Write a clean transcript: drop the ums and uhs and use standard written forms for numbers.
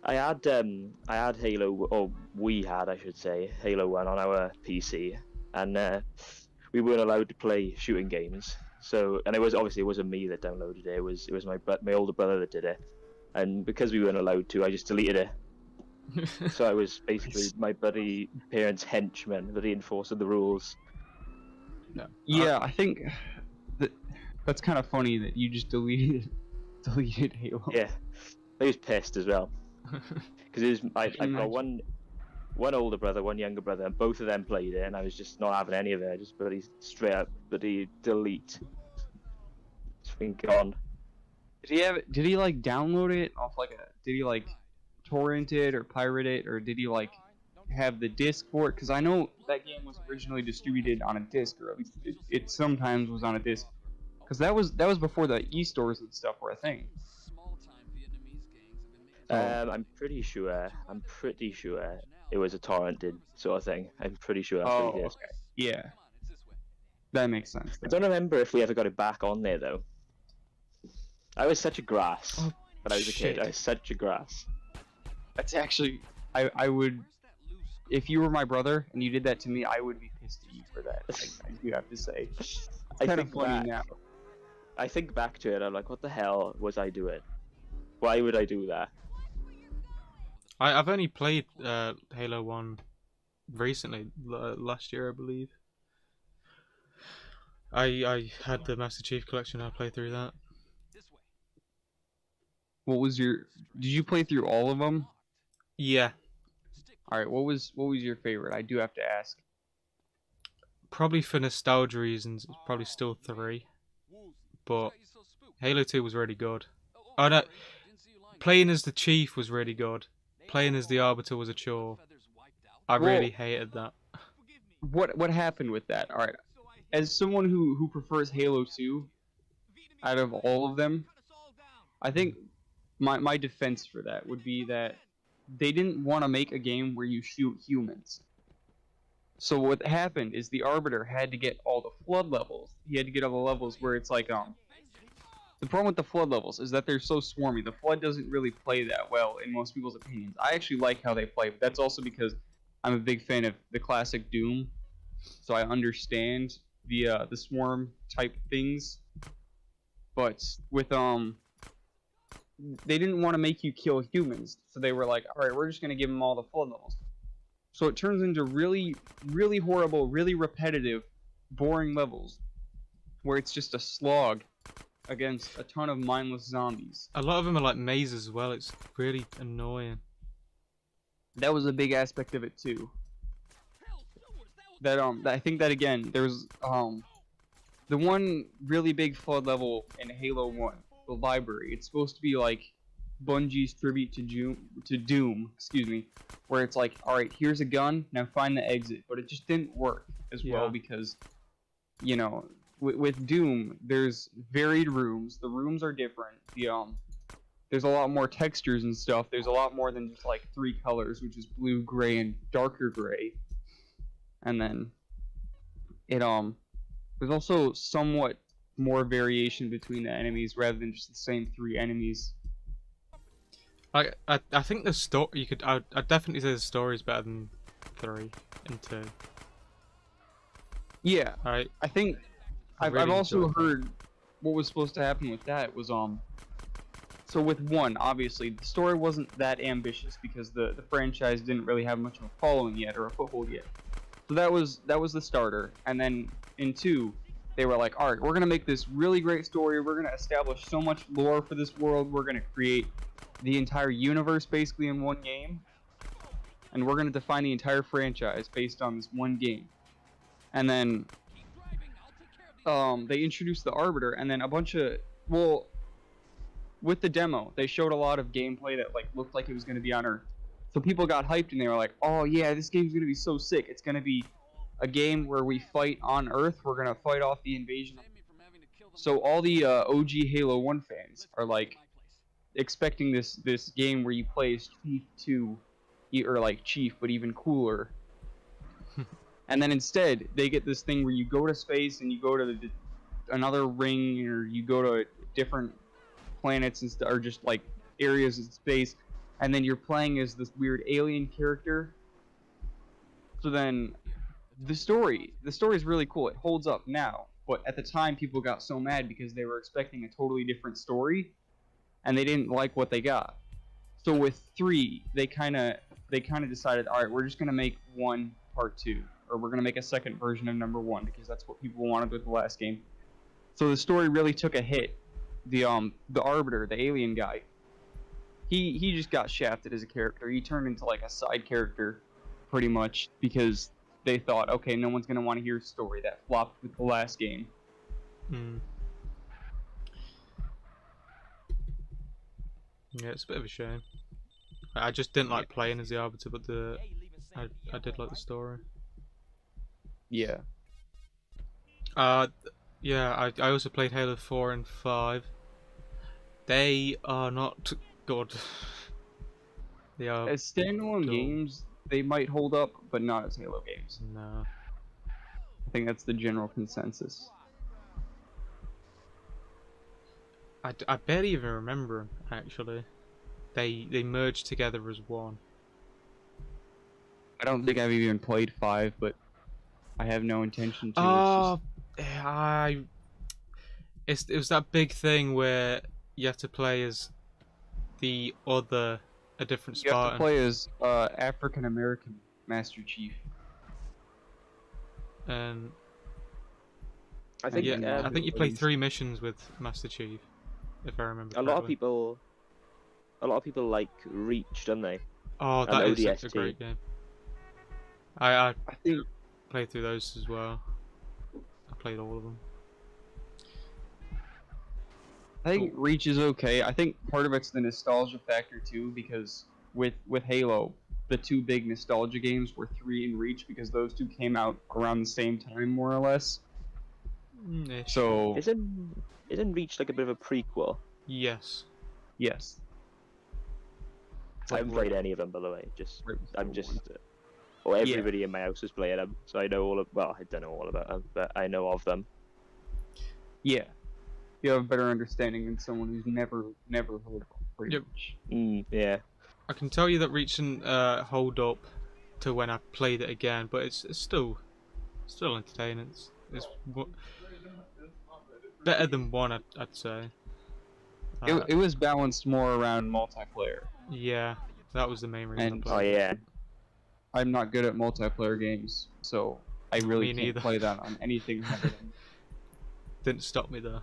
I had Halo, or we had, I should say, Halo 1 on our PC, and we weren't allowed to play shooting games. So, and it wasn't me that downloaded it. It was my older brother that did it, and because we weren't allowed to, I just deleted it. So I was basically my buddy parents' henchman, that enforcing the rules. No. Yeah, I think that that's kind of funny that you just deleted Halo. Yeah, I was pissed as well because I've got Imagine. one older brother, one younger brother, and both of them played it, and I was just not having any of it. I just bloody straight up bloody delete. It's been gone. Did he like download it off like a? Did he like torrent it or pirate it, or did he like have the disc for it? Because I know that game was originally distributed on a disc, or at least it sometimes was on a disc. Because that was before the e-stores and stuff were a thing. I'm pretty sure it was a torrented sort of thing. I'm pretty sure that's what he did. Okay. Yeah, that makes sense. I don't remember if we ever got it back on there though. I was such a grass Oh, when I was a kid. shit. I was such a grass. That's actually, I would, if you were my brother and you did that to me, I would be pissed at you for that. I do have to say. It's I kind of think funny back, now. I think back to it. I'm like, what the hell was I doing? Why would I do that? I've only played Halo 1 recently, last year I believe. I had the Master Chief Collection. I played through that. What was your? Did you play through all of them? Yeah, All right. What was your favorite? I do have to ask. probably for nostalgia reasons, it's probably still 3. But Halo 2 was really good. Oh no, playing as the Chief was really good. Playing as the Arbiter was a chore. I really hated that. What happened with that? All right. As someone who prefers Halo 2 out of all of them, I think my defense for that would be that they didn't want to make a game where you shoot humans. So what happened is the Arbiter had to get all the flood levels. He had to get all the levels where it's like the problem with the flood levels is that they're so swarmy. The flood doesn't really play that well in most people's opinions. I actually like how they play, but that's also because I'm a big fan of the classic Doom, so I understand the swarm type things. But with they didn't want to make you kill humans, so they were like, all right, we're just gonna give them all the flood levels. So it turns into really, really horrible, really repetitive, boring levels, where it's just a slog against a ton of mindless zombies. A lot of them are like mazes as well. It's really annoying. That was a big aspect of it too. That I think that again, there's the one really big flood level in Halo 1, the library. It's supposed to be like Bungie's tribute to Doom, excuse me, where it's like, all right, here's a gun, now find the exit. But it just didn't work as well because, you know, with Doom, there's varied rooms. The rooms are different. There's a lot more textures and stuff. There's a lot more than just like 3 colors, which is blue, gray, and darker gray. And then there's also somewhat more variation between the enemies rather than just the same 3 enemies. I think the story I'd definitely say the story is better than 3 and 2. Yeah, Right. I think I've also heard what was supposed to happen with that was so with 1, obviously the story wasn't that ambitious because the franchise didn't really have much of a following yet or a foothold yet. So that was the starter, and then in 2 they were like, all right, we're gonna make this really great story. We're gonna establish so much lore for this world. We're gonna create the entire universe basically in one game, and we're gonna define the entire franchise based on this one game. And then they introduced the Arbiter, and then a bunch of with the demo they showed a lot of gameplay that like looked like it was gonna be on Earth. So people got hyped and they were like, oh yeah, this game's gonna be so sick. It's gonna be a game where we fight on Earth. We're gonna fight off the invasion. So all the OG Halo 1 fans are like expecting this game where you play as Chief 2, or like Chief, but even cooler. And then instead, they get this thing where you go to space and you go to another ring, or you go to different planets and or just like areas in space, and then you're playing as this weird alien character. So then, the story is really cool. It holds up now, but at the time, people got so mad because they were expecting a totally different story, and they didn't like what they got. So with 3, they kind of decided, all right, we're just gonna make 1 part 2, or we're gonna make a second version of number 1 because that's what people wanted with the last game. So the story really took a hit. The Arbiter, the alien guy, he just got shafted as a character. He turned into like a side character, pretty much, because they thought, okay, no one's gonna want to hear a story that flopped with the last game. Mm. Yeah, it's a bit of a shame. I just didn't like playing as the Arbiter, but I did like the story. Yeah. Yeah, I also played Halo 4 and 5. They are not good. They are. As standalone dull. games, they might hold up, but not as Halo games. No. I think that's the general consensus. I barely even remember them, actually. They merged together as one. I don't think I've even played 5, but I have no intention to. Oh, it was that big thing where you have to play as a different You have Spartan. to play as African American Master Chief. And I think yeah, I think you play please. 3 missions with Master Chief, if I remember a lot of correctly. people like Reach, don't they? Oh, and that is a ODST. great game. I I think played through those as well. I played all of them. Reach is okay. I think part of it's the nostalgia factor too, because with Halo, the 2 big nostalgia games were 3 and Reach, because those 2 came out around the same time, more or less. Ish. So Isn't Reach like a bit of a prequel? Yes. yes, I haven't played any of them, by the way. Everybody in my house is playing them, so I know I don't know all about them, but I know of them. yeah. You have a better understanding than someone who's never heard of them, pretty Yep. much. Yeah. I can tell you that Reach didn't hold up to when I played it again, but it's still entertaining. It's better than 1, I'd say. It was balanced more around multiplayer. Yeah, that was the main reason And- I Oh played it. yeah. I'm not good at multiplayer games, so I really Me can't neither. play that on anything other than Didn't stop me though.